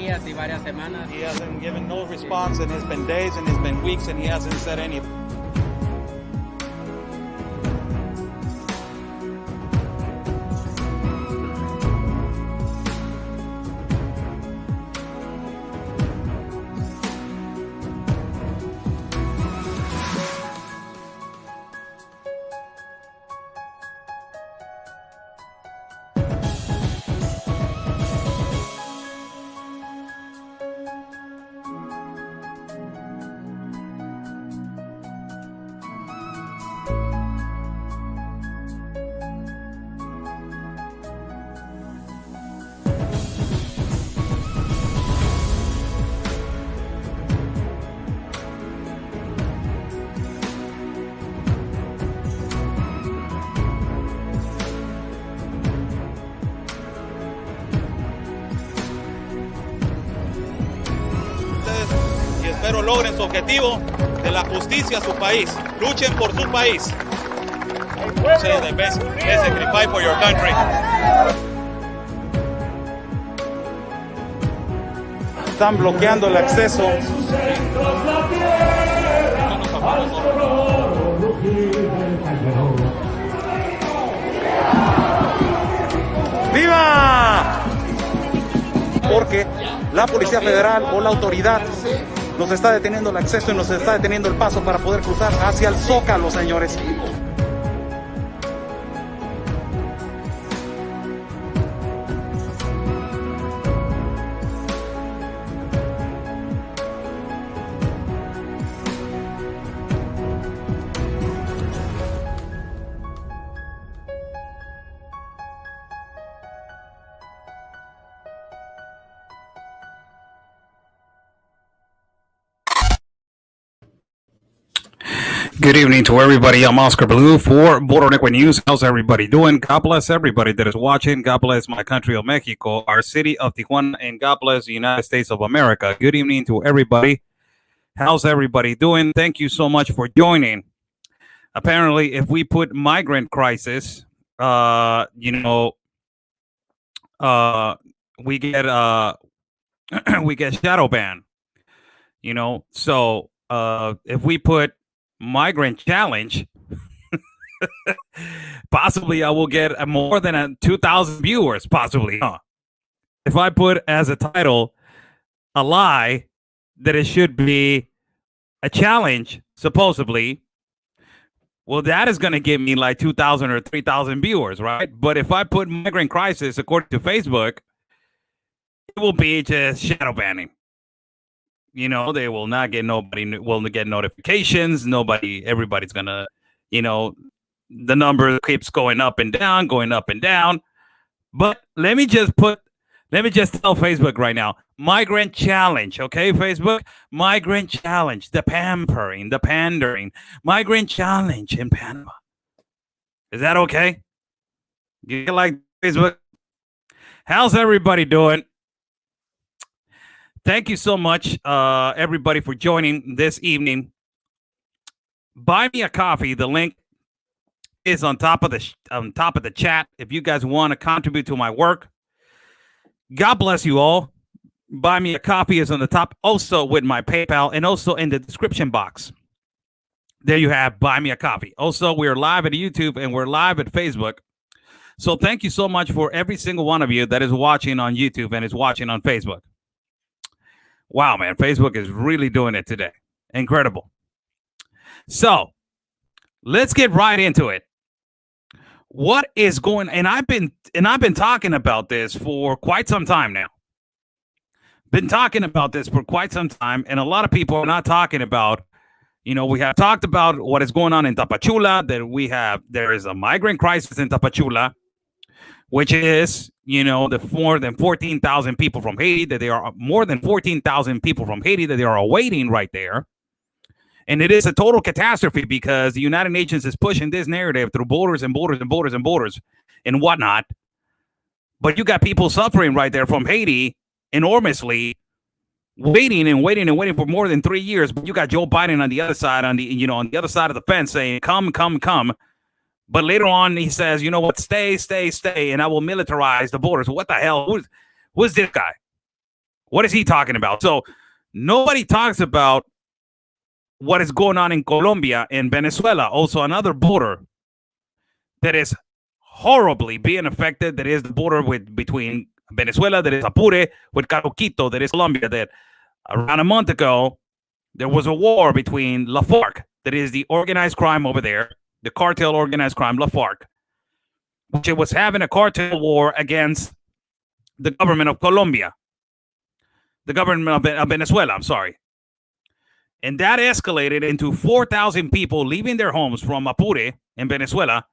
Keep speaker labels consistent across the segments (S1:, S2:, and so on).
S1: días y varias semanas.
S2: He hasn't given no response, and it's been days and it's been weeks, and he hasn't said anything. Espero logren su objetivo de la justicia a su país. Luchen por su país. Say the best sacrifice for your country. Están bloqueando el acceso. ¡Viva! Porque la Policía Federal o la autoridad nos está deteniendo el acceso y nos está deteniendo el paso para poder cruzar hacia el Zócalo, señores.
S3: Good evening to everybody. I'm Oscar Blue for Border Network News. How's everybody doing? God bless everybody that is watching. God bless my country of Mexico, our city of Tijuana, and God bless the United States of America. Good evening to everybody. How's everybody doing? Thank you so much for joining. Apparently, if we put migrant crisis, we get we get shadow ban. So if we put migrant challenge, possibly I will get more than 2,000 viewers, possibly, huh? If I put as a title a lie that it should be a challenge, supposedly, well, that is going to give me like 2,000 or 3,000 viewers, right? But if I put migrant crisis, according to Facebook, it will be just shadow banning. They will not get, nobody will get notifications. Everybody's gonna, the number keeps going up and down, going up and down. But let me just tell Facebook right now, migrant challenge, okay, Facebook, migrant challenge, the pandering, migrant challenge in Panama. Is that okay? You like Facebook? How's everybody doing? Thank you so much, everybody, for joining this evening. Buy me a coffee. The link is on top of the chat. If you guys want to contribute to my work, God bless you all. Buy me a coffee is on the top, also with my PayPal, and also in the description box. There you have buy me a coffee. Also, we're live at YouTube and we're live at Facebook. So thank you so much for every single one of you that is watching on YouTube and is watching on Facebook. Wow, man, Facebook is really doing it today. Incredible. So let's get right into it. What is going, and I've been talking about this for quite some time now. Been talking about this for quite some time, and a lot of people are not talking about, we have talked about what is going on in Tapachula, that there is a migrant crisis in Tapachula, which is, the more than 14,000 people from Haiti, that there are more than 14,000 people from Haiti that they are awaiting right there. And it is a total catastrophe because the United Nations is pushing this narrative through borders and borders and borders and borders and whatnot. But you got people suffering right there from Haiti enormously, waiting for more than 3 years. But you got Joe Biden on the other side, on the other side of the fence saying, come. But later on, he says, you know what, stay, and I will militarize the borders. What the hell? Who's this guy? What is he talking about? So nobody talks about what is going on in Colombia and Venezuela, also another border that is horribly being affected. That is the border between Venezuela, that is Apure, with Caroquito, that is Colombia. That around a month ago, there was a war between La FARC, that is the organized crime over there, the cartel organized crime, La FARC, which it was having a cartel war against the government of Colombia, the government of Venezuela, I'm sorry. And that escalated into 4,000 people leaving their homes from Apure in Venezuela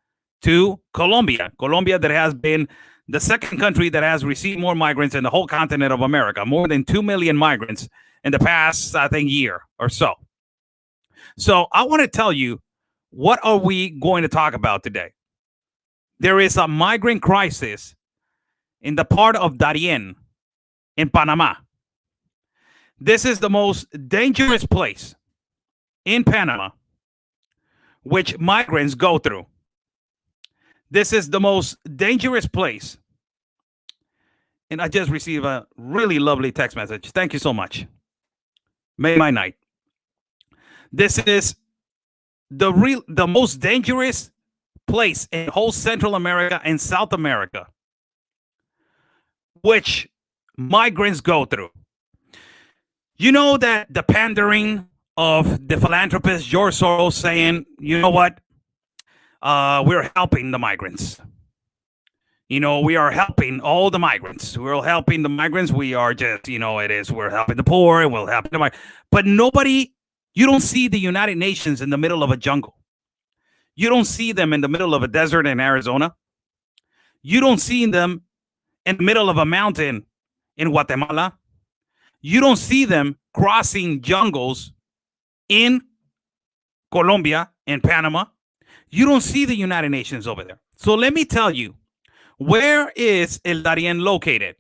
S3: to Colombia. Colombia, that has been the second country that has received more migrants in the whole continent of America, more than 2 million migrants in the past, I think, year or so. So I want to tell you, what are we going to talk about today? There is a migrant crisis in the part of Darien in Panama. This is the most dangerous place in Panama which migrants go through. This is the most dangerous place. And I just received a really lovely text message. Thank you so much. Made my night. This is the most dangerous place in whole Central America and South America, which migrants go through. You know that the pandering of the philanthropist George Soros saying, you know what, we're helping the migrants. You know, we are helping all the migrants. We're helping the migrants. We are just, you know, we're helping the poor and we'll help the migrants. But nobody, you don't see the United Nations in the middle of a jungle. You don't see them in the middle of a desert in Arizona. You don't see them in the middle of a mountain in Guatemala. You don't see them crossing jungles in Colombia and Panama. You don't see the United Nations over there. So let me tell you, where is El Darien located?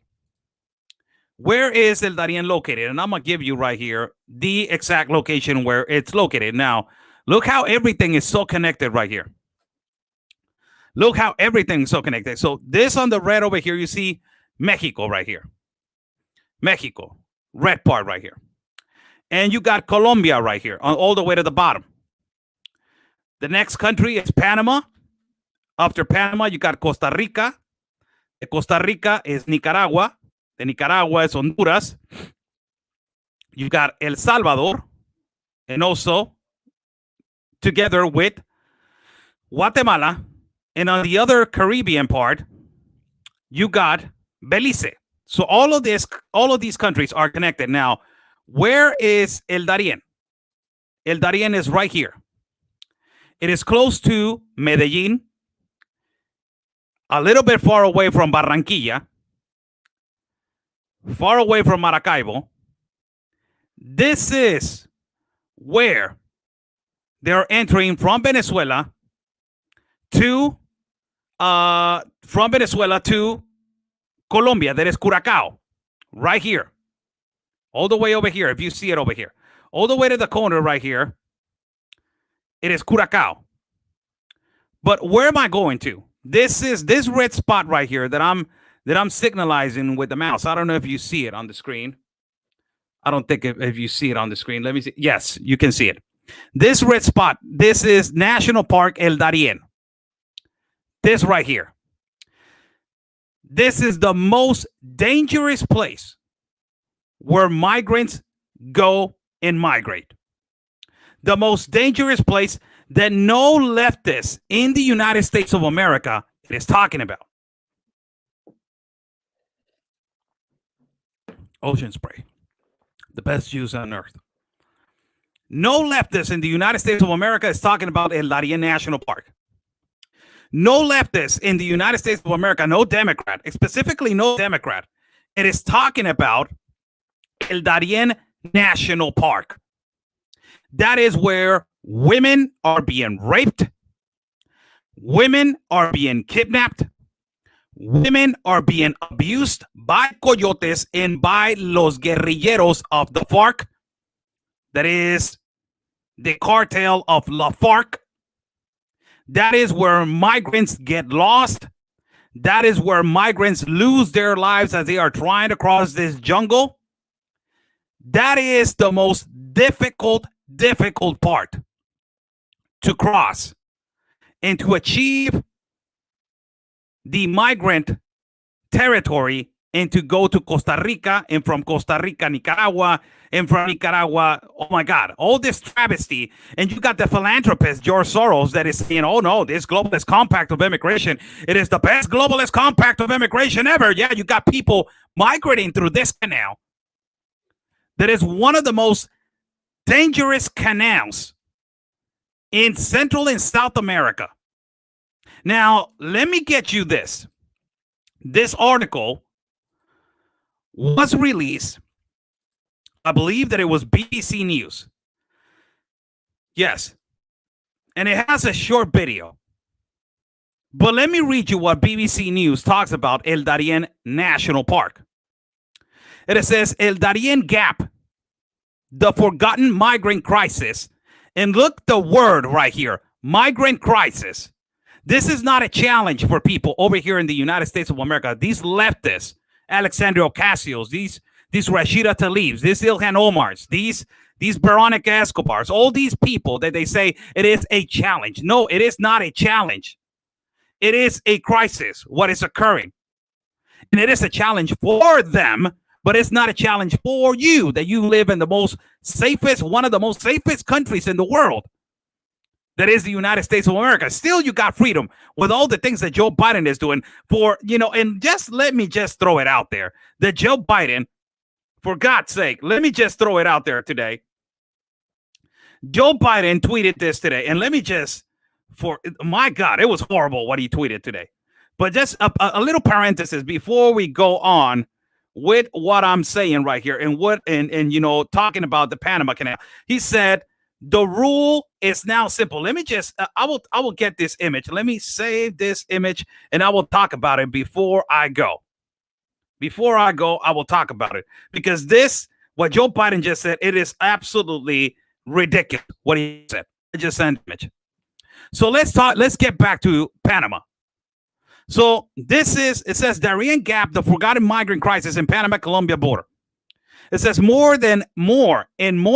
S3: Where is El Darien located? And I'm going to give you right here the exact location where it's located. Now, look how everything is so connected right here. Look how everything is so connected. So this on the red over here, you see Mexico right here. Mexico, red part right here. And you got Colombia right here, all the way to the bottom. The next country is Panama. After Panama, you got Costa Rica. De Costa Rica is Nicaragua. De Nicaragua is Honduras. You got El Salvador. And also, together with Guatemala. And on the other Caribbean part, you got Belize. So all of these countries are connected. Now, where is El Darien? El Darien is right here. It is close to Medellin, a little bit far away from Barranquilla, far away from Maracaibo. This is where they're entering from Venezuela to Colombia. That is Curacao, right here. All the way over here, if you see it over here. All the way to the corner right here, it is Curacao. But where am I going to? This is this red spot right here that I'm signalizing with the mouse. I don't know if you see it on the screen. I don't think if you see it on the screen. Let me see. Yes, you can see it. This red spot, this is National Park El Darien. This right here. This is the most dangerous place where migrants go and migrate. The most dangerous place that no leftist in the United States of America is talking about. Ocean spray, the best juice on earth. No leftist in the United States of America is talking about El Darien National Park. No leftist in the United States of America, no Democrat, specifically no Democrat, it is talking about El Darien National Park. That is where women are being raped. Women are being kidnapped. Women are being abused by coyotes and by los guerrilleros of the FARC. That is the cartel of La FARC. That is where migrants get lost. That is where migrants lose their lives as they are trying to cross this jungle. That is the most difficult part to cross and to achieve the migrant territory and to go to Costa Rica, and from Costa Rica, Nicaragua, and from Nicaragua, oh my God, all this travesty. And you got the philanthropist, George Soros, that is saying, oh no, this globalist compact of immigration, it is the best globalist compact of immigration ever. Yeah, you got people migrating through this canal that is one of the most dangerous canals in Central and South America. Now, let me get you this. This article was released, I believe that it was BBC News. Yes. And it has a short video. But let me read you what BBC News talks about El Darien National Park. It says, El Darien Gap, the forgotten migrant crisis. And look the word right here, migrant crisis. This is not a challenge for people over here in the United States of America. These leftists, Alexandria Ocasios, these Rashida Tlaibs, these Ilhan Omars, these Veronica Escobars, all these people that they say it is a challenge. No, it is not a challenge. It is a crisis, what is occurring. And it is a challenge for them, but it's not a challenge for you, that you live in the most safest, one of the most safest countries in the world. That is the United States of America. Still, you got freedom with all the things that Joe Biden is doing for, and just let me just throw it out there. That Joe Biden, for God's sake, let me just throw it out there today. Joe Biden tweeted this today. And let me just, for my God, it was horrible what he tweeted today. But just a little parenthesis before we go on with what I'm saying right here and talking about the Panama Canal. He said, the rule is now simple. Let me just, I will get this image. Let me save this image and I will talk about it before I go. Before I go, I will talk about it because what Joe Biden just said, it is absolutely ridiculous what he said. I just sent an image. So let's get back to Panama. So it says Darien Gap, the forgotten migrant crisis in Panama-Colombia border. It says more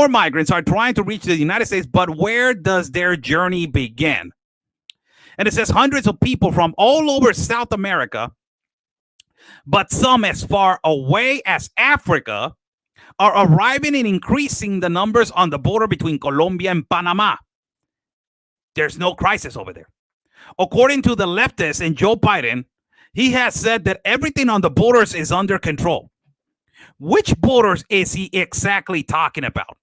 S3: migrants are trying to reach the United States, but where does their journey begin? And it says hundreds of people from all over South America, but some as far away as Africa, are arriving and increasing the numbers on the border between Colombia and Panama. There's no crisis over there. According to the leftists and Joe Biden, he has said that everything on the borders is under control. Which borders is he exactly talking about?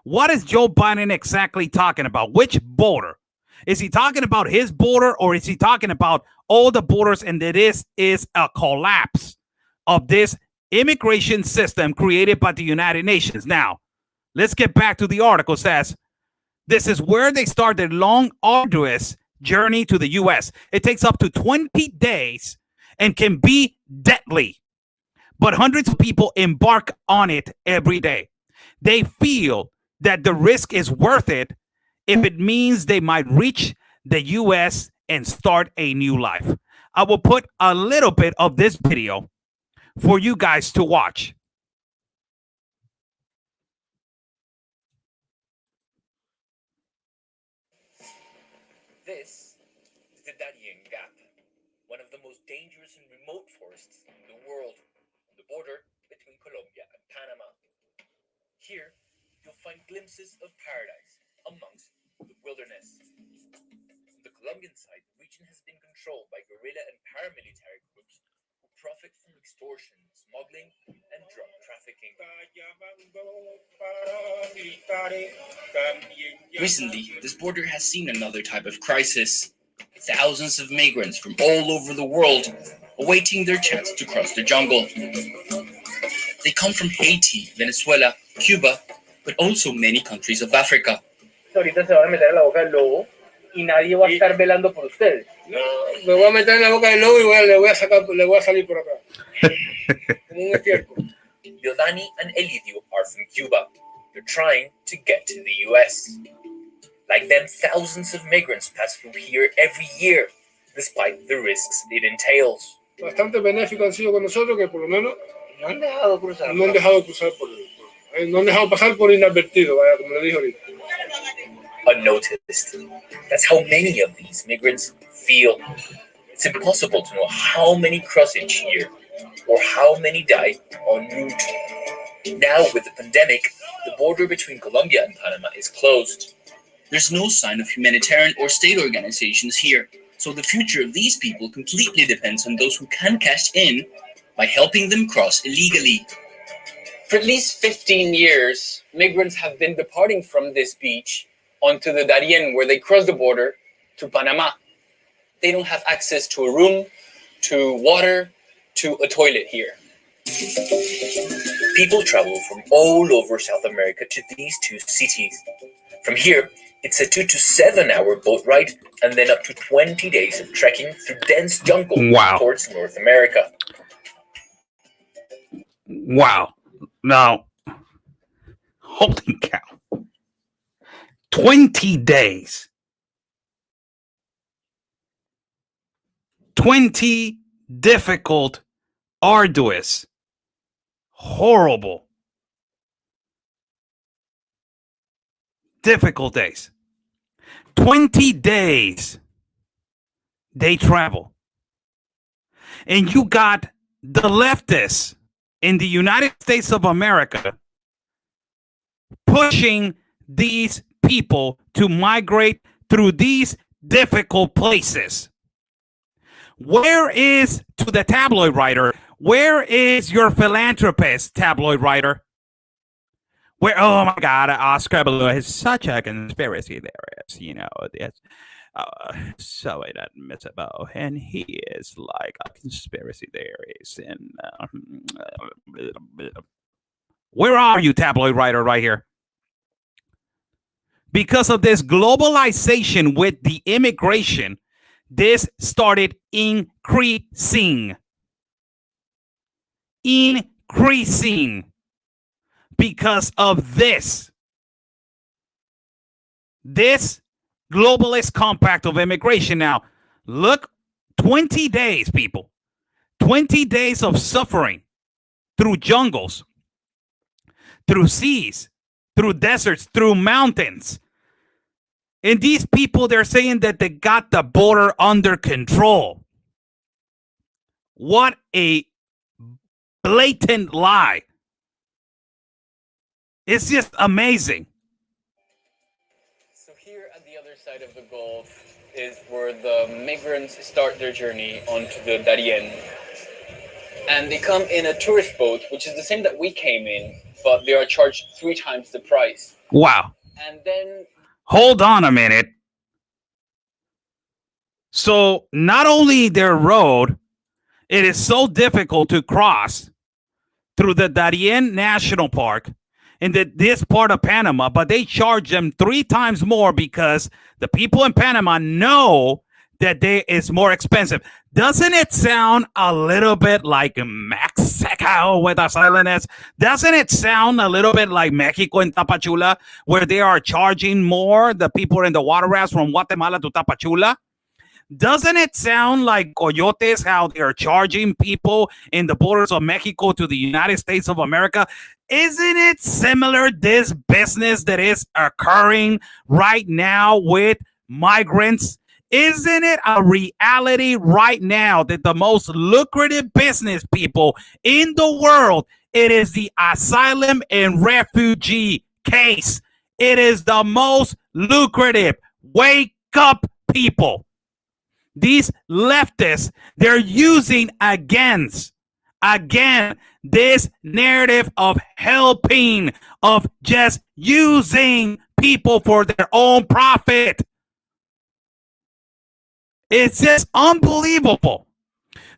S3: What is Joe Biden exactly talking about? Which border? Is he talking about his border or is he talking about all the borders and that this is a collapse of this immigration system created by the United Nations? Now, let's get back to the article. It says, this is where they start their long, arduous journey to the U.S. It takes up to 20 days and can be deadly. But hundreds of people embark on it every day. They feel that the risk is worth it if it means they might reach the U.S. and start a new life. I will put a little bit of this video for you guys to watch.
S1: This is the Darien Gap, one of the most dangerous and remote forests in the world, on the border between Colombia and Panama. Here, you'll find glimpses of paradise amongst the wilderness. On the Colombian side, the region has been controlled by guerrilla and paramilitary groups who profit from extortion, smuggling, and drug trafficking. Recently, this border has seen another type of crisis. Thousands of migrants from all over the world awaiting their chance to cross the jungle. They come from Haiti, Venezuela, Cuba, but also many countries of Africa.
S4: Ahorita se van a meter en la boca del lobo y nadie va a estar velando por ustedes. No, me voy a meter en la boca del lobo y le voy a salir por acá. Como un estiércol.
S1: Yodani and Elidio are from Cuba. They're trying to get to the US. Like them, thousands of migrants pass through here every year, despite the risks it entails.
S4: Bastante benéfico han sido con nosotros que por lo menos
S1: No han dejado cruzar.
S4: no han dejado cruzar por No han dejado pasar por inadvertido, vaya, como le dije ahorita.
S1: Unnoticed. That's how many of these migrants feel. It's impossible to know how many cross each year or how many die en route. Now, with the pandemic, the border between Colombia and Panama is closed. There's no sign of humanitarian or state organizations here, so the future of these people completely depends on those who can cash in by helping them cross illegally.
S5: For at least 15 years, migrants have been departing from this beach onto the Darien, where they cross the border to Panama. They don't have access to a room, to water, to a toilet here.
S1: People travel from all over South America to these two cities. From here, it's a 2 to 7 hour boat ride and then up to 20 days of trekking through dense jungle towards North America.
S3: Wow. Now, holy cow. 20 days. 20 difficult, arduous, horrible, difficult days. 20 days they travel. And you got the leftists in the United States of America pushing these people to migrate through these difficult places. Where is, to the tabloid writer, where is your philanthropist, tabloid writer? Where, oh my God, Oscar Blue is such a conspiracy theorist, you know, it's so inadmissible, and he is like a conspiracy theorist. And where are you, tabloid writer, right here? Because of this globalization with the immigration, this started increasing because of this globalist compact of immigration. Now, look, 20 days, people, 20 days of suffering through jungles, through seas, through deserts, through mountains. And these people, they're saying that they got the border under control. What a blatant lie. It's just amazing.
S5: So here at the other side of the Gulf is where the migrants start their journey onto the Darien. And they come in a tourist boat, which is the same that we came in, but they are charged 3 times the price.
S3: Wow.
S5: And then...
S3: Hold on a minute. So not only their road, it is so difficult to cross through the Darien National Park in this part of Panama, but they charge them 3 times more because the people in Panama know that is more expensive. Doesn't it sound a little bit like Mexico with a silent S? Doesn't it sound a little bit like Mexico and Tapachula, where they are charging more, the people in the water rafts from Guatemala to Tapachula? Doesn't it sound like coyotes, how they are charging people in the borders of Mexico to the United States of America? Isn't it similar, this business that is occurring right now with migrants? Isn't it a reality right now that the most lucrative business, people, in the world, it is the asylum and refugee case? It is the most lucrative. Wake up, people. These leftists, they're using again, this narrative of helping, of just using people for their own profit. It's just unbelievable.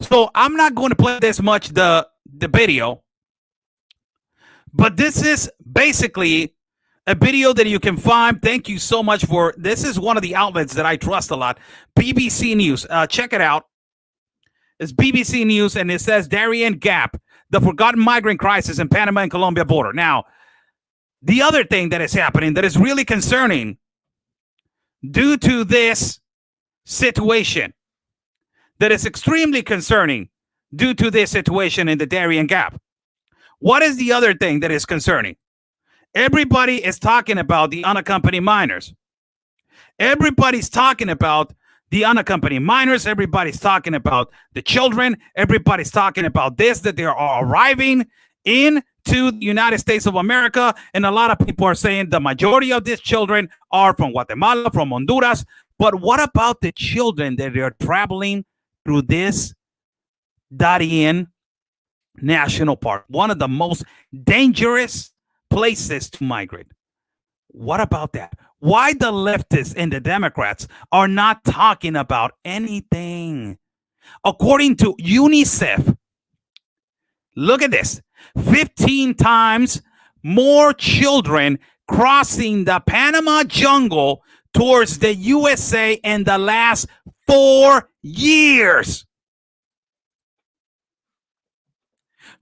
S3: So I'm not going to play this much the video, but this is basically a video that you can find. Thank you so much for this. Is one of the outlets that I trust a lot. BBC News. Check it out. It's BBC News, and it says Darien Gap, the forgotten migrant crisis in Panama and Colombia border. Now, the other thing that is happening that is really concerning due to this situation, that is extremely concerning due to this situation in the Darien Gap. What is the other thing that is concerning? Everybody is talking about the unaccompanied minors. Everybody's talking about the unaccompanied minors. Everybody's talking about the children. Everybody's talking about this, that they are arriving into the United States of America. And a lot of people are saying the majority of these children are from Guatemala, from Honduras. But what about the children that are traveling through this Darien National Park, one of the most dangerous places to migrate? What about that? Why the leftists and the Democrats are not talking about anything? According to UNICEF, look at this, 15 times more children crossing the Panama jungle towards the USA in the last 4 years.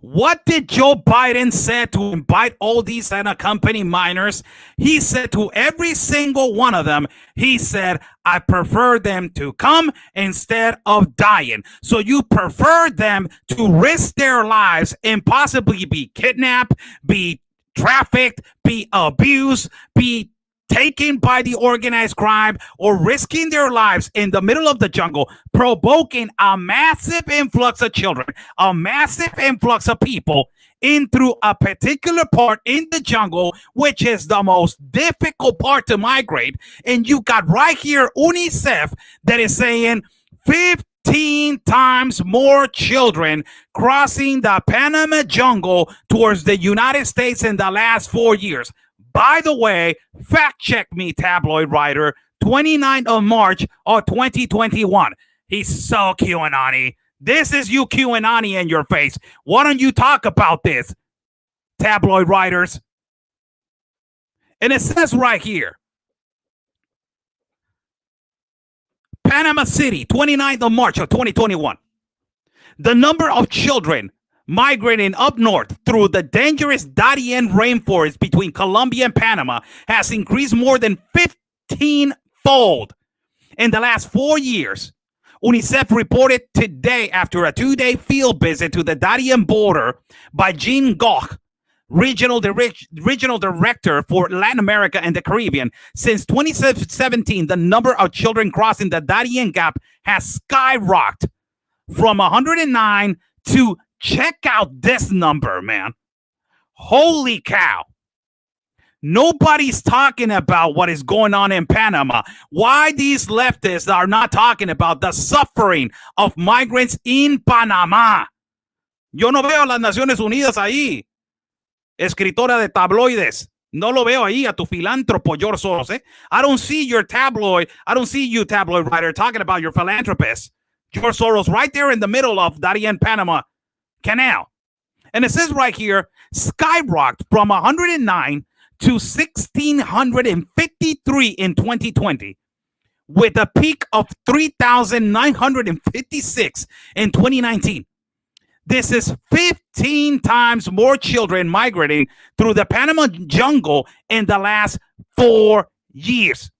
S3: What did Joe Biden say to invite all these unaccompanied minors? He said to every single one of them, he said, I prefer them to come instead of dying. So you prefer them to risk their lives and possibly be kidnapped, be trafficked, be abused, be taken by the organized crime, or risking their lives in the middle of the jungle, provoking a massive influx of children, a massive influx of people in through a particular part in the jungle, which is the most difficult part to migrate. And you got right here UNICEF that is saying 15 times more children crossing the Panama jungle towards the United States in the last 4 years. By the way, fact check me, tabloid writer, 29th of March of 2021. He's so QAnon-y. This is you QAnon-y in your face. Why don't you talk about this, tabloid writers? And it says right here, Panama City, 29th of March of 2021. The number of children migrating up north through the dangerous Darien rainforest between Colombia and Panama has increased more than 15-fold in the last 4 years. UNICEF reported today after a 2-day field visit to the Darien border by Jean Goch, regional director for Latin America and the Caribbean. Since 2017, the number of children crossing the Darien Gap has skyrocketed from 109 to, check out this number, man. Holy cow. Nobody's talking about what is going on in Panama. Why these leftists are not talking about the suffering of migrants in Panama. Yo no veo a las Naciones Unidas ahí, escritora de tabloides. No lo veo ahí a tu filántropo, George Soros. Eh? I don't see your tabloid. I don't see you, tabloid writer, talking about your philanthropist, George Soros, right there in the middle of Darien, Panama Canal. And it says right here, skyrocketed from 109 to 1,653 in 2020, with a peak of 3,956 in 2019. This is 15 times more children migrating through the Panama jungle in the last 4 years.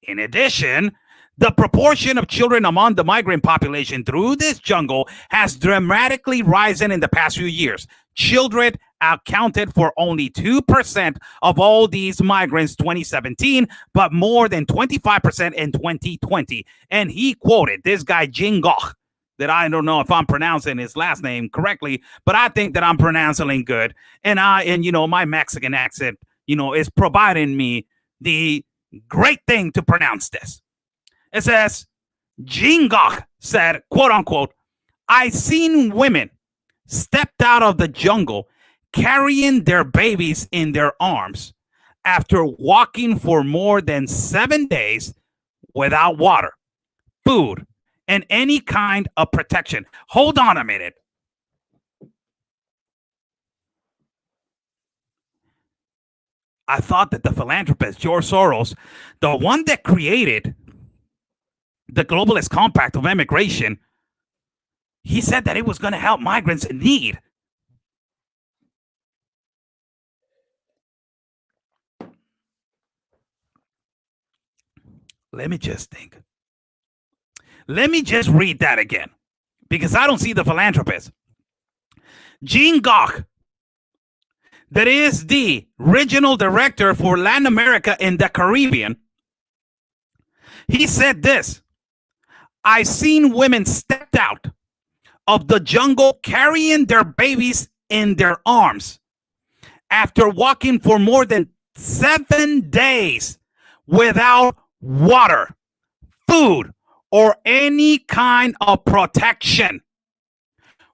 S3: In addition, the proportion of children among the migrant population through this jungle has dramatically risen in the past few years. Children accounted for only 2% of all these migrants 2017, but more than 25% in 2020. And he quoted this guy, Jingoch, that I don't know if I'm pronouncing his last name correctly, but I think that I'm pronouncing good. And my Mexican accent, is providing me the great thing to pronounce this. It says, Jingoch said, quote unquote, I seen women stepped out of the jungle carrying their babies in their arms after walking for more than 7 days without water, food, and any kind of protection. Hold on a minute. I thought that the philanthropist, George Soros, the one that created the globalist compact of immigration, he said that it was going to help migrants in need. Let me just think. Let me just read that again, because I don't see the philanthropist. Jean Goch that is the regional director for Latin America and the Caribbean, he said this: I seen women stepped out of the jungle carrying their babies in their arms after walking for more than 7 days without water, food, or any kind of protection.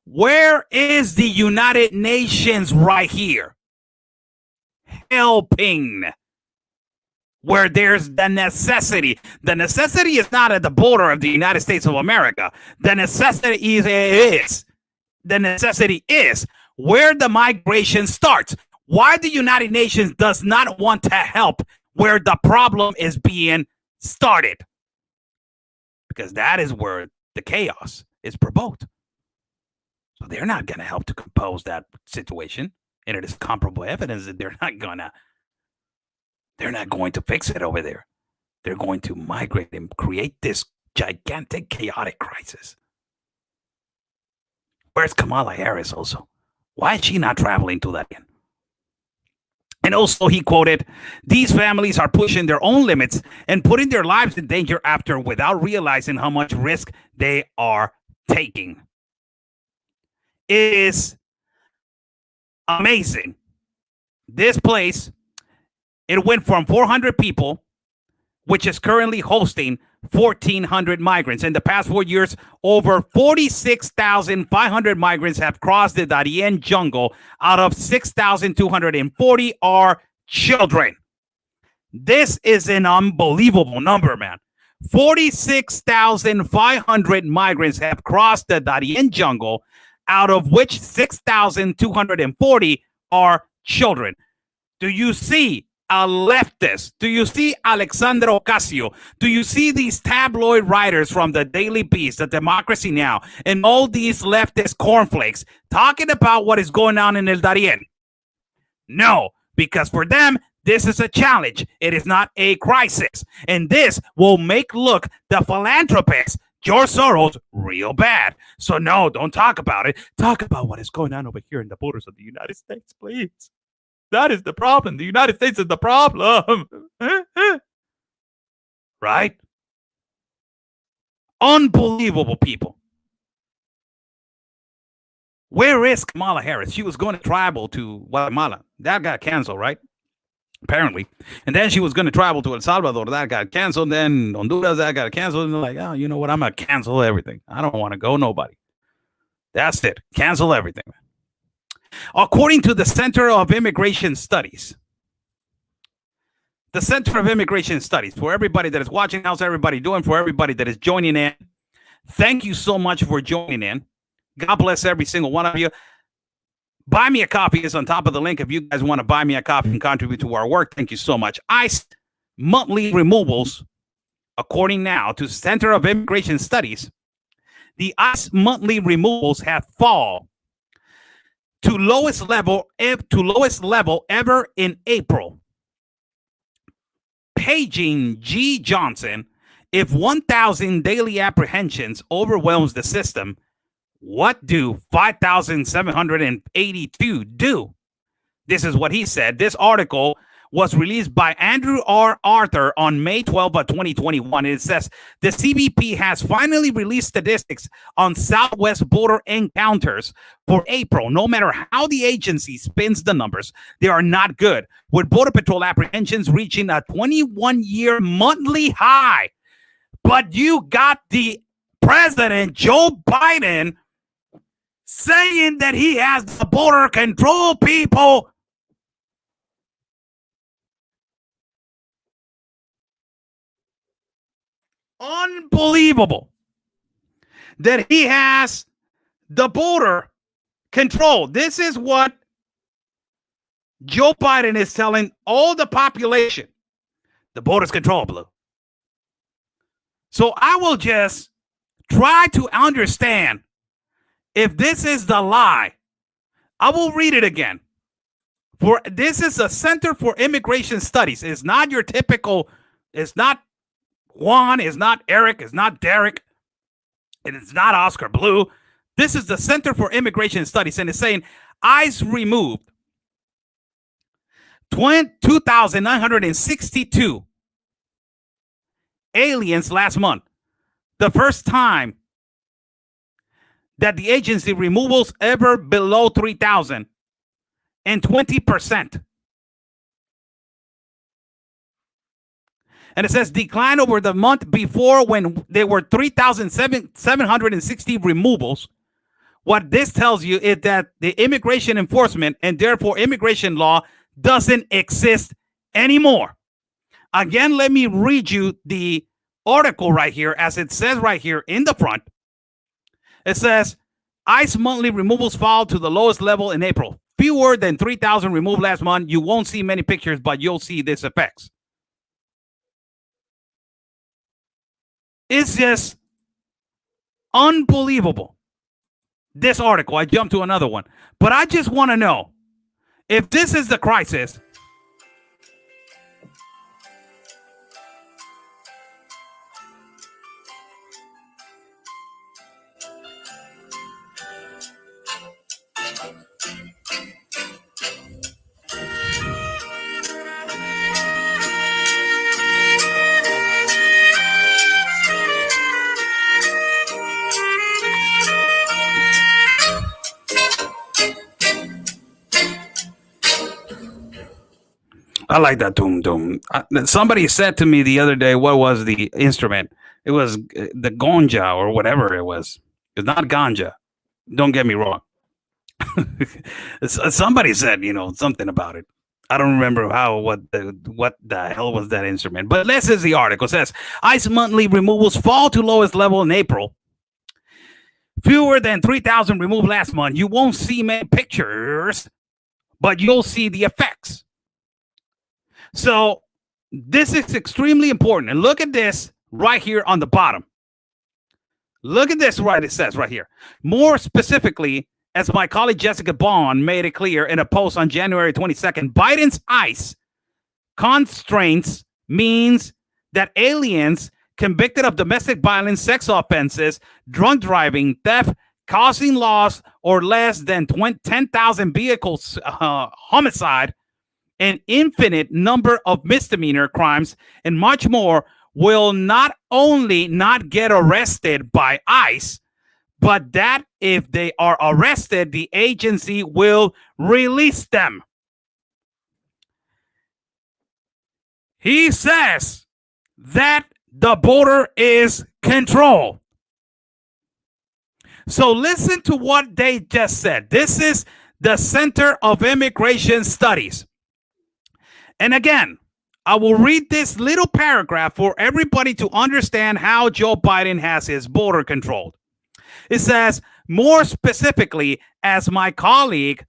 S3: Where is the United Nations right here? Helping where there's the necessity. The necessity is not at the border of the United States of America. The necessity is where the migration starts. Why the United Nations does not want to help where the problem is being started. Because that is where the chaos is provoked. So they're not going to help to compose that situation. And it is comparable evidence that they're not going to fix it over there. They're going to migrate and create this gigantic chaotic crisis. Where's Kamala Harris also? Why is she not traveling to that end? And also he quoted, these families are pushing their own limits and putting their lives in danger after without realizing how much risk they are taking. It is amazing. This place, it went from 400 people, which is currently hosting 1,400 migrants. In the past 4 years, over 46,500 migrants have crossed the Darien jungle. Out of 6,240 are children. This is an unbelievable number, man. 46,500 migrants have crossed the Darien jungle, out of which 6,240 are children. Do you see a leftist? Do you see Alexandra Ocasio? Do you see these tabloid writers from the Daily Beast, the Democracy Now, and all these leftist cornflakes talking about what is going on in El Darien? No, because for them, this is a challenge. It is not a crisis. And this will make look the philanthropist, George Soros, real bad. So no, don't talk about it. Talk about what is going on over here in the borders of the United States, please. That is the problem. The United States is the problem. Right? Unbelievable people. Where is Kamala Harris? She was going to travel to Guatemala. That got canceled, right? Apparently. And then she was going to travel to El Salvador. That got canceled. Then Honduras, that got canceled. And they're like, oh, you know what? I'm going to cancel everything. I don't want to go nobody. That's it. Cancel everything. According to the Center of Immigration Studies, for everybody that is watching, how's everybody doing? For everybody that is joining in, thank you so much for joining in. God bless every single one of you. Buy me a coffee is on top of the link. If you guys want to buy me a coffee and contribute to our work, thank you so much. ICE monthly removals, according now to Center of Immigration Studies, the ICE monthly removals have fallen to lowest level ever in April. Paging G. Johnson, if 1,000 daily apprehensions overwhelms the system, what do 5,782 do? This is what he said. This article was released by Andrew R. Arthur on May 12 of 2021. It says the CBP has finally released statistics on southwest border encounters for April. No matter how the agency spins the numbers, they are not good, with Border Patrol apprehensions reaching a 21-year monthly high. But you got the President Joe Biden saying that he has the border control people. Unbelievable that he has the border control. This is what Joe Biden is telling all the population. The border's control, Blue. So I will just try to understand if this is the lie. I will read it again. For this is a Center for Immigration Studies. It's not your typical, it's not Juan, it's not Eric, it's not Derek, and it's not Oscar Blue. This is the Center for Immigration Studies, and it's saying ICE removed 2,962 aliens last month. The first time that the agency removals ever below 3,000 and 20%. And it says decline over the month before when there were 3,760 removals. What this tells you is that the immigration enforcement and therefore immigration law doesn't exist anymore. Again, let me read you the article right here as it says right here in the front. It says ICE monthly removals fall to the lowest level in April. Fewer than 3,000 removed last month. You won't see many pictures, but you'll see these effects. It's just unbelievable. This article, I jumped to another one, but I just want to know if this is the crisis. I like that doom doom. Somebody said to me the other day, what was the instrument? It was the ganja or whatever it was. It's not ganja. Don't get me wrong. Somebody said, something about it. I don't remember what the hell was that instrument. But this is the article. It says ICE monthly removals fall to lowest level in April. Fewer than 3,000 removed last month. You won't see many pictures, but you'll see the effects. So this is extremely important. And look at this right here on the bottom. Look at this right. It says right here. More specifically, as my colleague Jessica Bond made it clear in a post on January 22nd, Biden's ICE constraints means that aliens convicted of domestic violence, sex offenses, drunk driving, theft, causing loss or less than 10,000 vehicles, homicide, an infinite number of misdemeanor crimes, and much more will not only not get arrested by ICE, but that if they are arrested, the agency will release them. He says that the border is controlled. So listen to what they just said. This is the Center of Immigration Studies. And again, I will read this little paragraph for everybody to understand how Joe Biden has his border controlled. It says, more specifically, as my colleague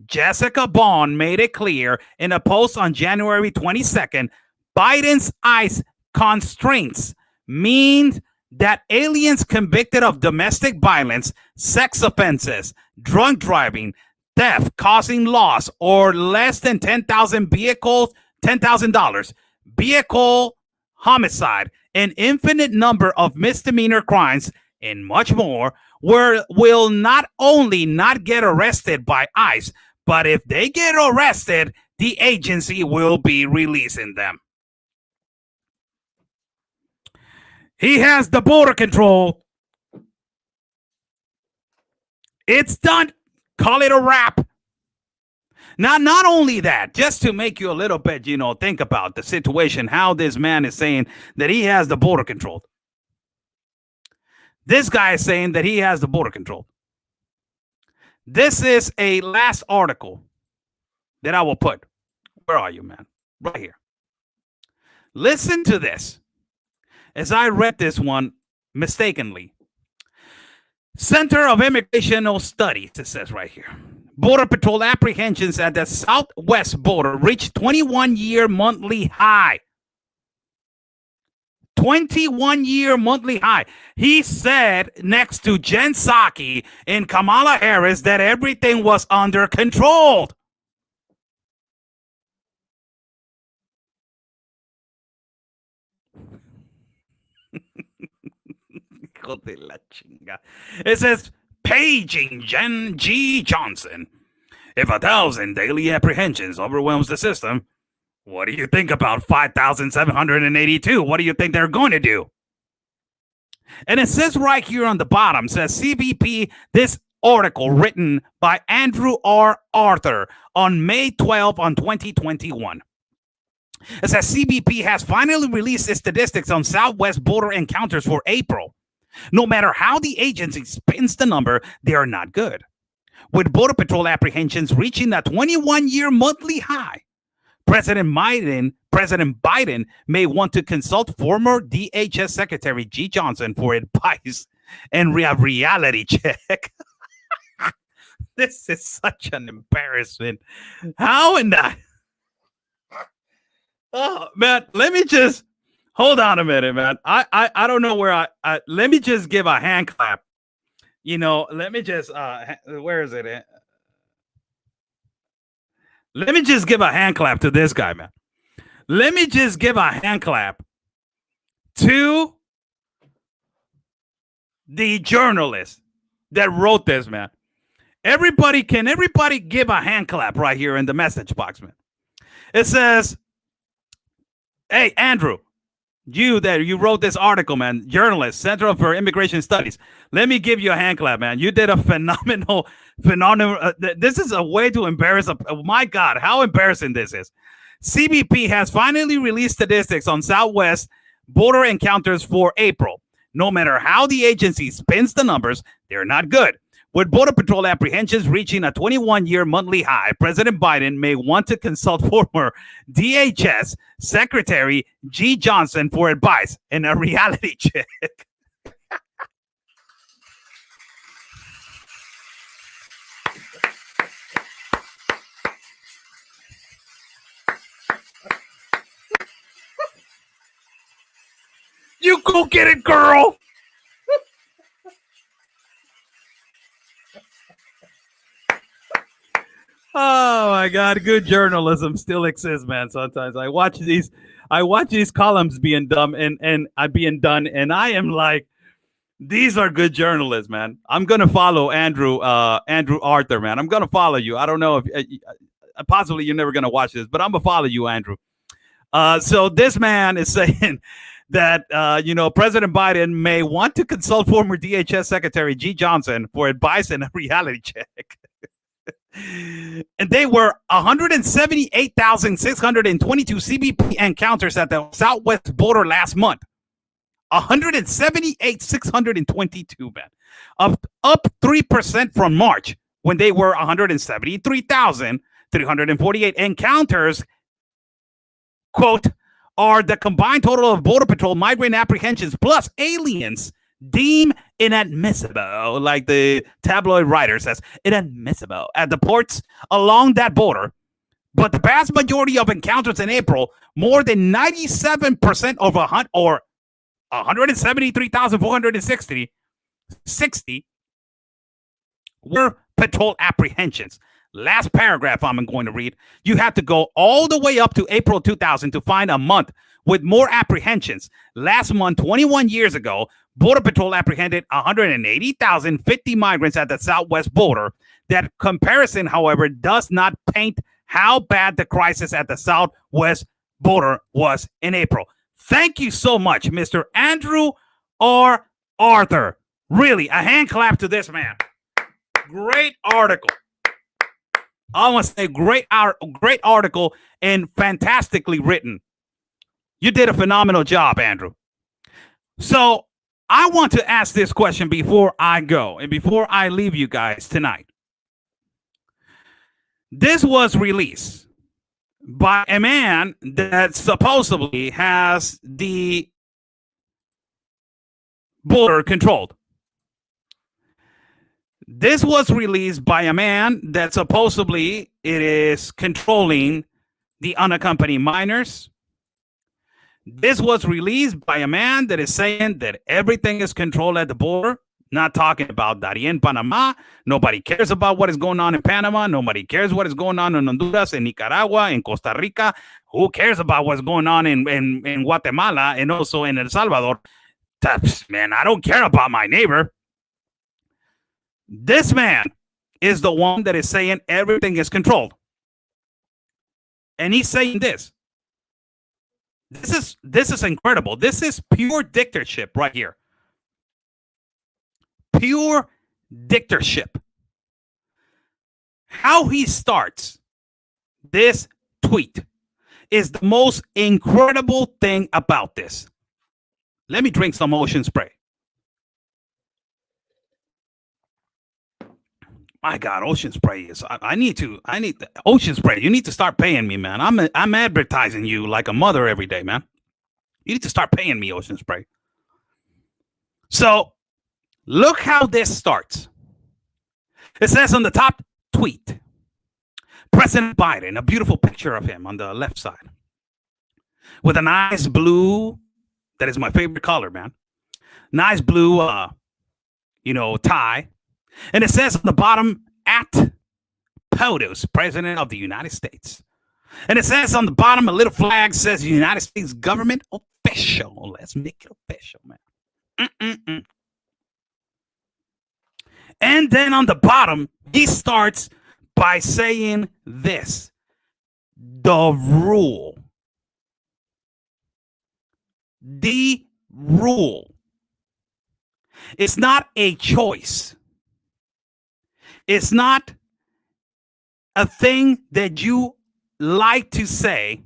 S3: Jessica Bond made it clear in a post on January 22nd, Biden's ICE constraints mean that aliens convicted of domestic violence, sex offenses, drunk driving, theft, causing loss, or less than $10,000 vehicle homicide, an infinite number of misdemeanor crimes, and much more, will not only not get arrested by ICE, but if they get arrested, the agency will be releasing them. He has the border control. It's done. Call it a wrap. Now, not only that, just to make you a little bit, think about the situation, how this man is saying that he has the border control. This guy is saying that he has the border control. This is a last article that I will put. Where are you, man? Right here. Listen to this. As I read this one mistakenly. Center of Immigration Studies, it says right here. Border Patrol apprehensions at the southwest border reached 21-year monthly high. 21-year monthly high. He said next to Jen Psaki and Kamala Harris that everything was under control. It says, paging Jen G. Johnson. If 1,000 daily apprehensions overwhelms the system, What do you think about 5,782? What do you think they're going to do? And it says right here on the bottom, says CBP, this article written by Andrew R. Arthur on May 12 on 2021. It says CBP has finally released its statistics on Southwest border encounters for April. No matter how the agency spins the number, they are not good. With Border Patrol apprehensions reaching a 21-year monthly high, President Biden may want to consult former DHS Secretary G. Johnson for advice and a reality check. This is such an embarrassment. How in the... Oh, man, let me just... Hold on a minute, man. I don't know where I... Let me just give a hand clap. You know, let me just... where is it? Let me just give a hand clap to this guy, man. Let me just give a hand clap to the journalist that wrote this, man. Can everybody give a hand clap right here in the message box, man? It says, hey, Andrew, you wrote this article, man, journalist, Center for Immigration Studies. Let me give you a hand clap, man. You did a phenomenal. This is a way to embarrass. Oh my God, how embarrassing this is. CBP has finally released statistics on Southwest border encounters for April. No matter how the agency spins the numbers, they're not good. With Border Patrol apprehensions reaching a 21-year monthly high, President Biden may want to consult former DHS Secretary G. Johnson for advice and a reality check. You go get it, girl. Oh my God, good journalism still exists, man. Sometimes I watch these columns being done and I am like, these are good journalists, man. I'm gonna follow Andrew Arthur, man. I'm gonna follow you. I don't know if possibly you're never gonna watch this, but I'm gonna follow you, Andrew. So this man is saying that President Biden may want to consult former DHS Secretary G. Johnson for advice and a reality check. And they were 178,622 CBP encounters at the Southwest border last month. 178,622, man. Up 3% from March, when they were 173,348 encounters. Quote, are the combined total of Border Patrol migrant apprehensions plus aliens deemed inadmissible, like the tabloid writer says, inadmissible at the ports along that border. But the vast majority of encounters in April, more than 97% of 173,460 were patrol apprehensions. Last paragraph I'm going to read. You have to go all the way up to April 2000 to find a month with more apprehensions. Last month, 21 years ago, Border Patrol apprehended 180,050 migrants at the Southwest border. That comparison, however, does not paint how bad the crisis at the Southwest border was in April. Thank you so much, Mr. Andrew R. Arthur. Really, a hand clap to this man. Great article. I want to say great article and fantastically written. You did a phenomenal job, Andrew. So I want to ask this question before I go and before I leave you guys tonight. This was released by a man that supposedly has the border controlled. This was released by a man that supposedly it is controlling the unaccompanied minors. This was released by a man that is saying that everything is controlled at the border. Not talking about Darien, Panama. Nobody cares about what is going on in Panama. Nobody cares what is going on in Honduras, in Nicaragua, in Costa Rica. Who cares about what's going on in Guatemala and also in El Salvador? Man, I don't care about my neighbor. This man is the one that is saying everything is controlled. And he's saying this. This is incredible. This is pure dictatorship right here. Pure dictatorship. How he starts this tweet is the most incredible thing about this. Let me drink some ocean spray. My God, ocean spray is. I need the ocean spray. You need to start paying me, man. I'm advertising you like a mother every day, man. You need to start paying me, ocean spray. So look how this starts. It says on the top tweet, President Biden, a beautiful picture of him on the left side, with a nice blue. That is my favorite color, man. Nice blue, tie. And it says on the bottom, at POTUS, President of the United States. And it says on the bottom, a little flag says United States government official. Let's make it official, man. And then on the bottom, he starts by saying this: the rule. The rule. It's not a choice. It's not a thing that you like to say,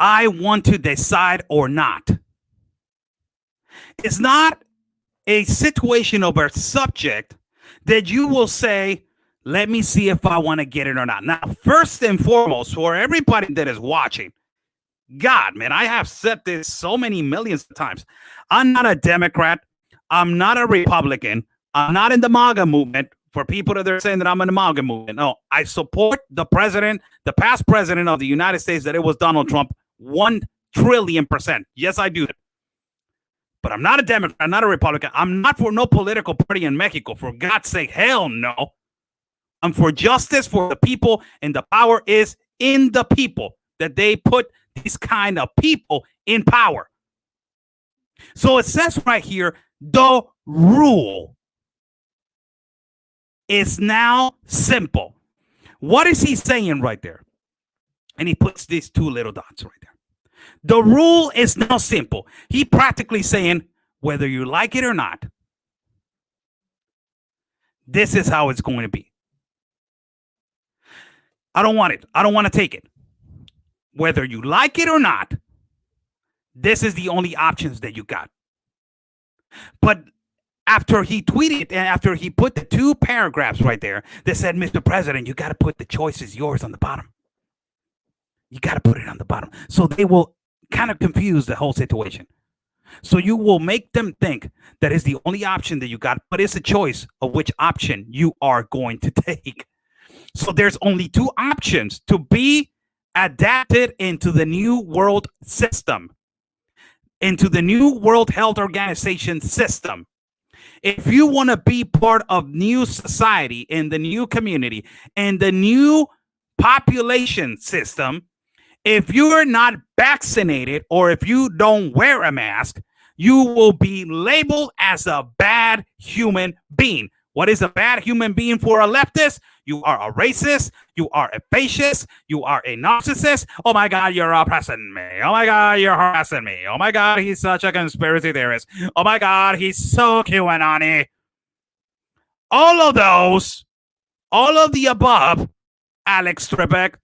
S3: I want to decide or not. It's not a situation of a subject that you will say, let me see if I want to get it or not. Now, first and foremost, for everybody that is watching, God, man, I have said this so many millions of times. I'm not a Democrat. I'm not a Republican. I'm not in the MAGA movement. For people that are saying that I'm in the MAGA movement. No, I support the president, the past president of the United States, that it was Donald Trump, 1 trillion%. Yes, I do. But I'm not a Democrat. I'm not a Republican. I'm not for no political party in Mexico. For God's sake, hell no. I'm for justice for the people, and the power is in the people, that they put these kind of people in power. So it says right here, the rule is now simple. What is he saying right there? And he puts these 2 little dots right there. The rule is now simple. He practically saying, whether you like it or not, this is how it's going to be. I don't want it. I don't want to take it. Whether you like it or not, this is the only options that you got. But after he tweeted and after he put the 2 paragraphs right there that said, Mr. President, you got to put the choice is yours on the bottom. You got to put it on the bottom. So they will kind of confuse the whole situation. So you will make them think that is the only option that you got, but it's a choice of which option you are going to take. So there's only 2 options to be adapted into the new world system, into the new World Health Organization system. If you want to be part of new society, in the new community, and the new population system, if you're not vaccinated or if you don't wear a mask, you will be labeled as a bad human being. What is a bad human being for a leftist? You are a racist. You are a fascist. You are a narcissist. Oh my God, you're oppressing me. Oh my God, you're harassing me. Oh my God, he's such a conspiracy theorist. Oh my God, he's so QAnon-y. All of those, all of the above, Alex Trebek.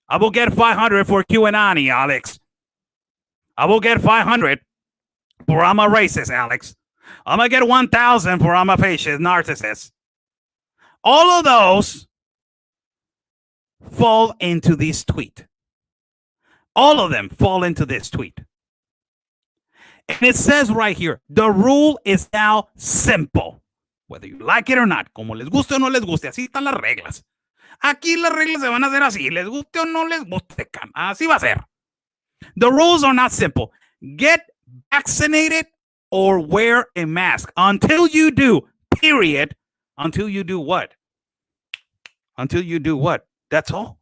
S3: I will get 500 for QAnon-y, Alex. I will get 500 for I'm a racist, Alex. I'm going to get 1,000 for I'm a fascist, narcissist. All of those fall into this tweet. All of them fall into this tweet. And it says right here, the rule is now simple. Whether you like it or not, como les guste o no les guste, así están las reglas. Aquí las reglas se van a hacer así, les guste o no les guste, así va a ser. The rules are not simple. Get vaccinated or wear a mask. Until you do, period. Until you do what? Until you do what? That's all.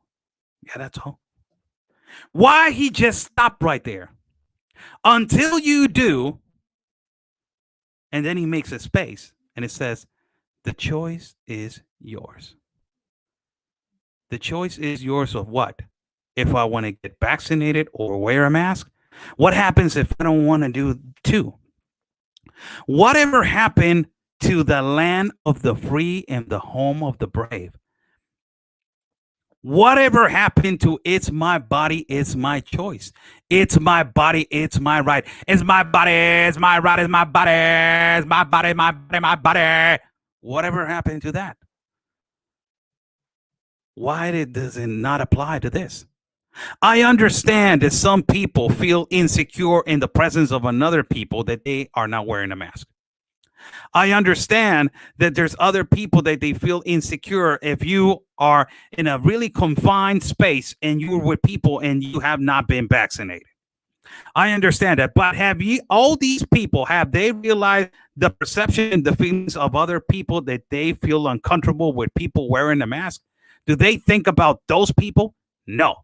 S3: Yeah, that's all. Why he just stopped right there? Until you do, and then he makes a space, and it says, the choice is yours. The choice is yours of what? if I want to get vaccinated or wear a mask? What happens if I don't want to do two? Whatever happened to the land of the free and the home of the brave? Whatever happened to it's my body, it's my choice. It's my body, it's my right. It's my body, it's my right, it's my body, it's my body, my body, my body. Whatever happened to that? Why does it not apply to this? I understand that some people feel insecure in the presence of another people that they are not wearing a mask. I understand that there's other people that they feel insecure if you are in a really confined space and you're with people and you have not been vaccinated. I understand that, but all these people, have they realized the perception and the feelings of other people that they feel uncomfortable with people wearing a mask? Do they think about those people? No.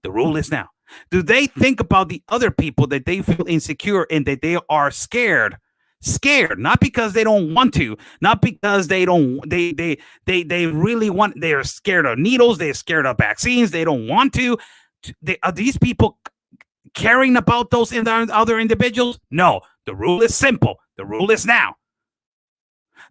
S3: The rule is now. Do they think about the other people that they feel insecure and that they are scared? Not because they don't want to, not because they really want, they're scared of needles, they're scared of vaccines, they don't want to. Are these people caring about those other individuals? No, the rule is simple. The rule is now.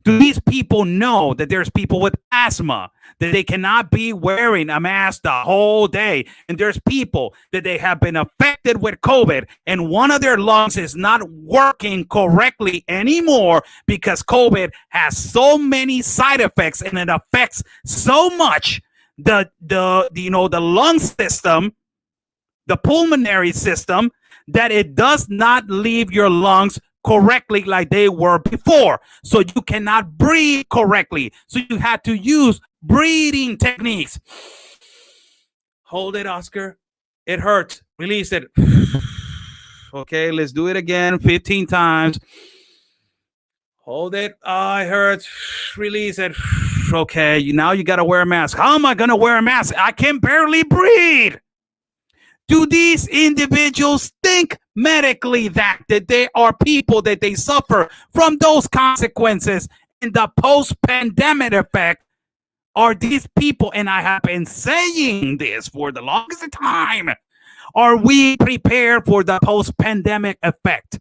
S3: Do these people know that there's people with asthma, that they cannot be wearing a mask the whole day? And there's people that they have been affected with COVID and one of their lungs is not working correctly anymore because COVID has so many side effects and it affects so much the lung system, the pulmonary system, that it does not leave your lungs correctly like they were before. So you cannot breathe correctly. So you had to use breathing techniques. Hold it, Oscar. It hurts. Release it. Okay, let's do it again 15 times. Hold it. It hurts. Release it. Okay, now you got to wear a mask. How am I going to wear a mask? I can barely breathe. Do these individuals think medically that they are people that they suffer from those consequences in the post-pandemic effect? Are these people, and I have been saying this for the longest time, are we prepared for the post-pandemic effect?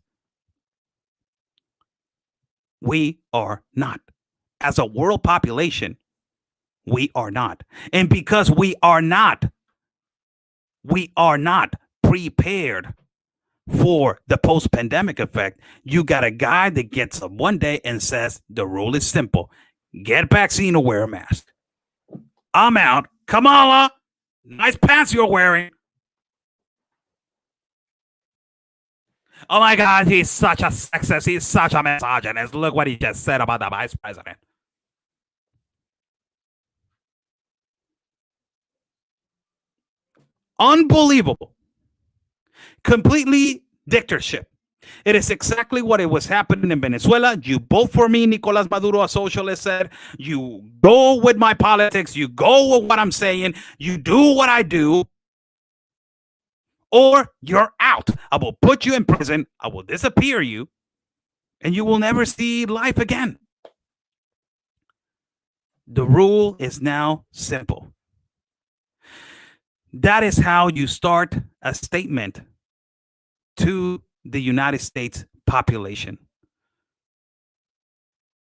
S3: We are not. As a world population, we are not. And because we are not prepared for the post-pandemic effect, you got a guy that gets up one day and says, the rule is simple. Get vaccine or wear a mask. I'm out. Kamala, nice pants you're wearing. Oh my God, he's such a sexist. He's such a misogynist. Look what he just said about the vice president. Unbelievable. Completely dictatorship. It is exactly what it was happening in Venezuela. You vote for me, Nicolas Maduro, a socialist, said. You go with my politics. You go with what I'm saying. You do what I do. Or you're out. I will put you in prison. I will disappear you. And you will never see life again. The rule is now simple. That is how you start a statement to the United States population.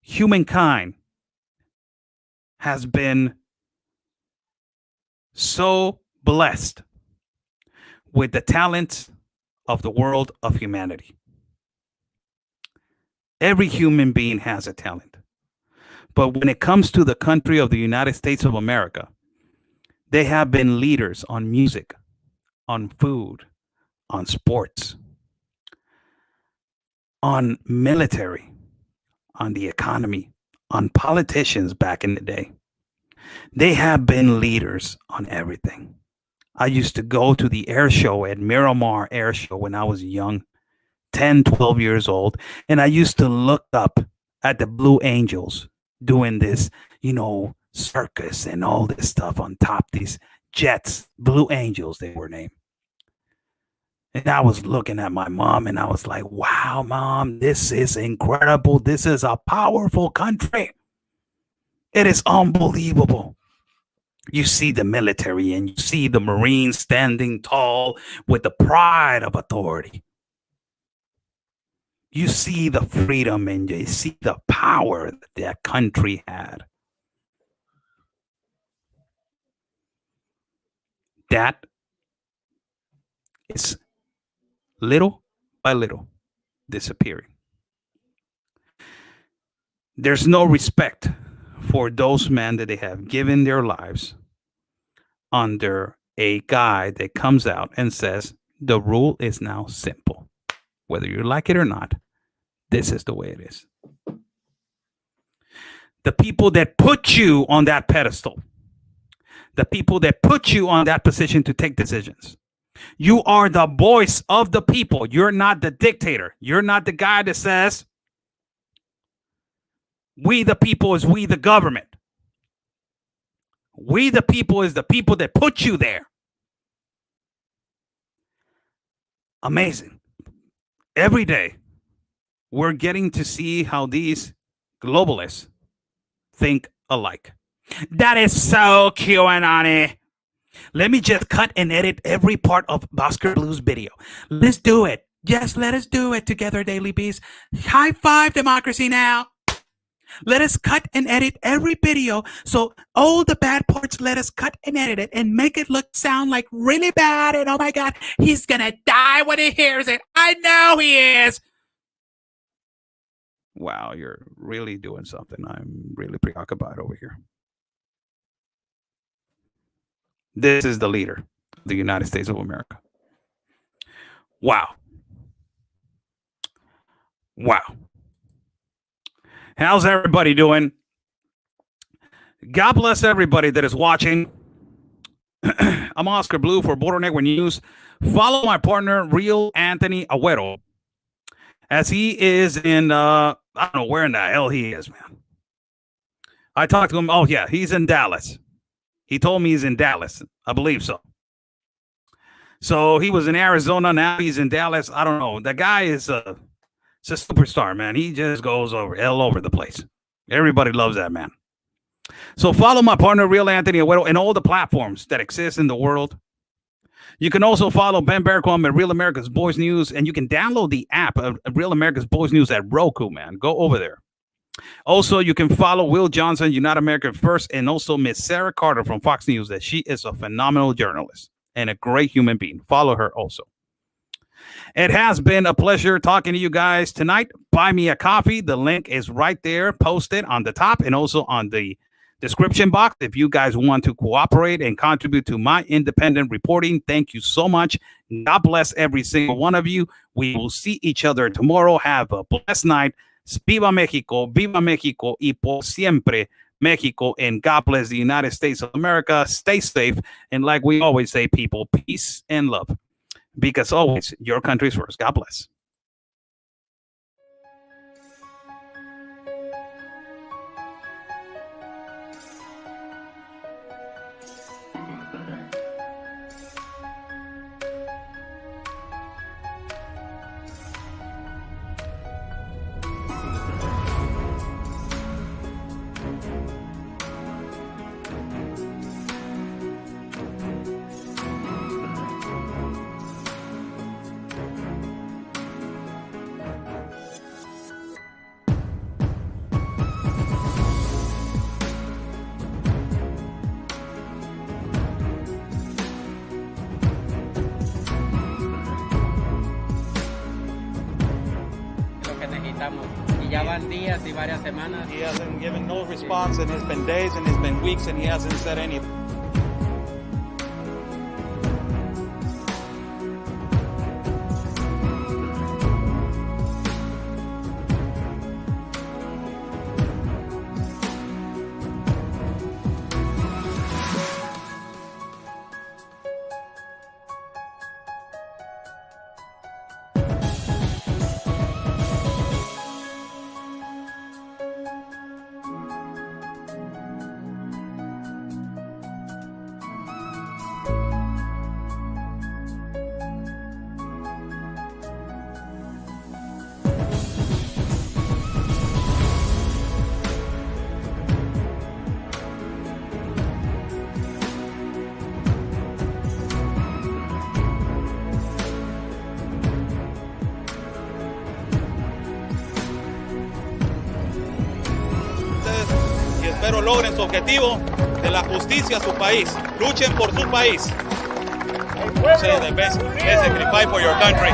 S3: Humankind has been so blessed with the talents of the world of humanity. Every human being has a talent. But when it comes to the country of the United States of America, they have been leaders on music, on food, on sports, on military, on the economy, on politicians back in the day. They have been leaders on everything. I used to go to the air show at Miramar Air Show when I was young, 10, 12 years old. And I used to look up at the Blue Angels doing this, circus and all this stuff on top, these jets, Blue Angels, they were named. And I was looking at my mom and I was like, wow, Mom, this is incredible. This is a powerful country. It is unbelievable. You see the military and you see the Marines standing tall with the pride of authority. You see the freedom and you see the power that country had. That is little by little disappearing. There's no respect for those men that they have given their lives under a guy that comes out and says, the rule is now simple. Whether you like it or not, this is the way it is. The people that put you on that pedestal, the people that put you on that position to take decisions, you are the voice of the people. You're not the dictator. You're not the guy that says, we the people is we the government. We the people is the people that put you there. Amazing. Every day, we're getting to see how these globalists think alike. That is so QAnon-y. Let me just cut and edit every part of Oscar Blue's video. Let's do it. Yes, let us do it together, Daily Beast. High five democracy now. Let us cut and edit every video. So all the bad parts, let us cut and edit it and make it sound like really bad. And oh my God, he's going to die when he hears it. I know he is. Wow, you're really doing something. I'm really preoccupied over here. This is the leader of the United States of America. Wow. Wow. How's everybody doing? God bless everybody that is watching. I'm Oscar Blue for Border Network News. Follow my partner, Real Anthony Agüero, as he is in, I don't know where in the hell he is, man. I talked to him. Oh, yeah, he's in Dallas. He told me he's in Dallas. I believe so. So he was in Arizona. Now he's in Dallas. I don't know. That guy is it's a superstar, man. He just goes all over the place. Everybody loves that man. So follow my partner, Real Anthony Agüero, in all the platforms that exist in the world. You can also follow Ben Bergquam at Real America's Boys News, and you can download the app of Real America's Boys News at Roku, man. Go over there. Also, you can follow Will Johnson, United America First, and also Miss Sarah Carter from Fox News, that she is a phenomenal journalist and a great human being. Follow her also. It has been a pleasure talking to you guys tonight. Buy me a coffee. The link is right there, posted on the top and also on the description box. If you guys want to cooperate and contribute to my independent reporting, thank you so much. God bless every single one of you. We will see each other tomorrow. Have a blessed night. Viva México, y por siempre Mexico, and God bless the United States of America. Stay safe, and like we always say, people, peace and love. Because always, your country's first. God bless.
S6: Y ya van días y varias semanas.
S2: He hasn't given no response, and it's been days and it's been weeks, and he hasn't said anything. Espero logren su objetivo de la justicia a su país. Luchen por su país. Say the best. Basically, fight for your country.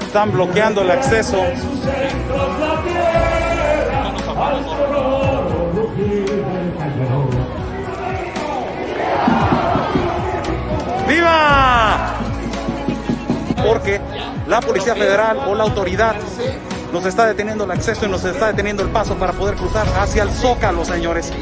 S2: Están bloqueando el acceso. ¡Viva! Porque la Policía Federal o la autoridad nos está deteniendo el acceso y nos está deteniendo el paso para poder cruzar hacia el Zócalo, señores.